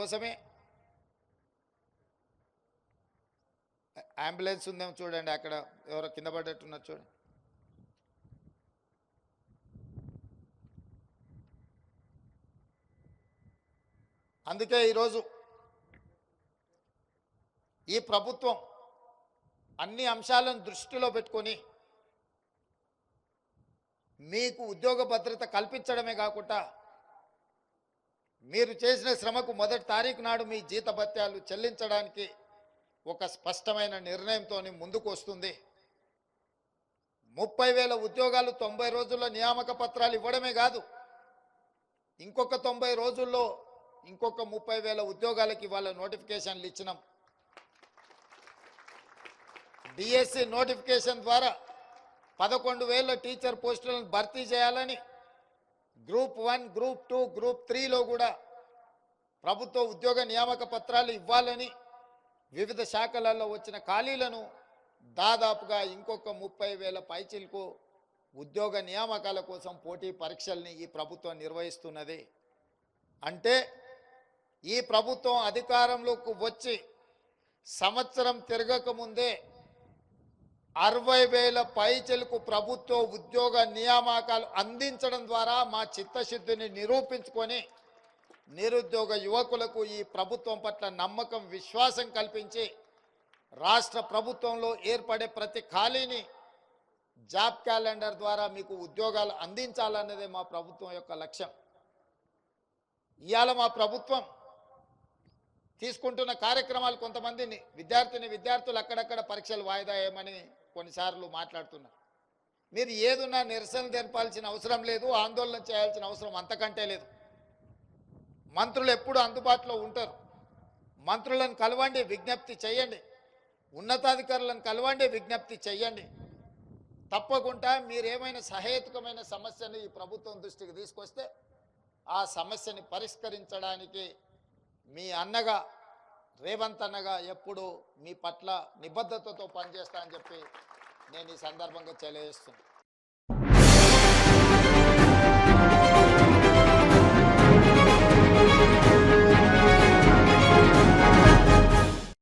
కోసమే అంబులెన్స్ ఉందేమో చూడండి, అక్కడ ఎవరో కింద పడ్డట్టున్నారు చూడండి. అందుకే ఈరోజు ఈ ప్రభుత్వం అన్ని అంశాలను దృష్టిలో పెట్టుకొని మీకు ఉద్యోగ భద్రత కల్పించడమే కాకుండా మీరు చేసిన శ్రమకు మొదటి తారీఖు నాడు మీ జీతభత్యాలు చెల్లించడానికి ఒక స్పష్టమైన నిర్ణయంతో ముందుకు వస్తుంది. 30,000 ఉద్యోగాలు 90 రోజుల్లో నియామక పత్రాలు ఇవ్వడమే కాదు, ఇంకొక 90 రోజుల్లో ఇంకొక 30,000 ఉద్యోగాలకి ఇవాళ నోటిఫికేషన్లు ఇచ్చినాం. డిఎస్సి నోటిఫికేషన్ ద్వారా 11,000 టీచర్ పోస్టులను భర్తీ చేయాలని, గ్రూప్ 1, గ్రూప్ 2, గ్రూప్ 3లో కూడా ప్రభుత్వ ఉద్యోగ నియామక పత్రాలు ఇవ్వాలని, వివిధ శాఖలలో వచ్చిన ఖాళీలను దాదాపుగా ఇంకొక 30,000 పైచిలకు ఉద్యోగ నియామకాల కోసం పోటీ పరీక్షల్ని ఈ ప్రభుత్వం నిర్వహిస్తున్నది. అంటే ఈ ప్రభుత్వం అధికారంలోకి వచ్చి సంవత్సరం తిరగకముందే 60,000 పైచిలకు ప్రభుత్వ ఉద్యోగ నియామకాలు అందించడం ద్వారా మా చిత్తశుద్ధిని నిరూపించుకొని నిరుద్యోగ యువకులకు ఈ ప్రభుత్వం పట్ల నమ్మకం, విశ్వాసం కల్పించి రాష్ట్ర ప్రభుత్వంలో ఏర్పడే ప్రతి ఖాళీని జాబ్ క్యాలెండర్ ద్వారా మీకు ఉద్యోగాలు అందించాలన్నదే మా ప్రభుత్వం యొక్క లక్ష్యం. ఇవాళ మా ప్రభుత్వం తీసుకుంటున్న కార్యక్రమాలు, కొంతమందిని విద్యార్థులు అక్కడక్కడ పరీక్షలు వాయిదా వేయమని కొన్నిసార్లు మాట్లాడుతున్నారు. మీరు ఏదున్నా నిరసన తెలపాల్సిన అవసరం లేదు, ఆందోళన చేయాల్సిన అవసరం అంతకంటే లేదు. మంత్రులు ఎప్పుడు అందుబాటులో ఉంటారు. మంత్రులను కలవండి, విజ్ఞప్తి చేయండి. ఉన్నతాధికారులను కలవండి, విజ్ఞప్తి చేయండి. తప్పకుండా మీరేమైనా సహేతుకమైన సమస్యను ఈ ప్రభుత్వం దృష్టికి తీసుకొస్తే ఆ సమస్యని పరిష్కరించడానికి మీ అన్నగా, రేవంత్ అన్నగా ఎప్పుడు మీ పట్ల నిబద్ధతతో పనిచేస్తా అని చెప్పి నేను ఈ సందర్భంగా తెలియజేస్తున్నాను.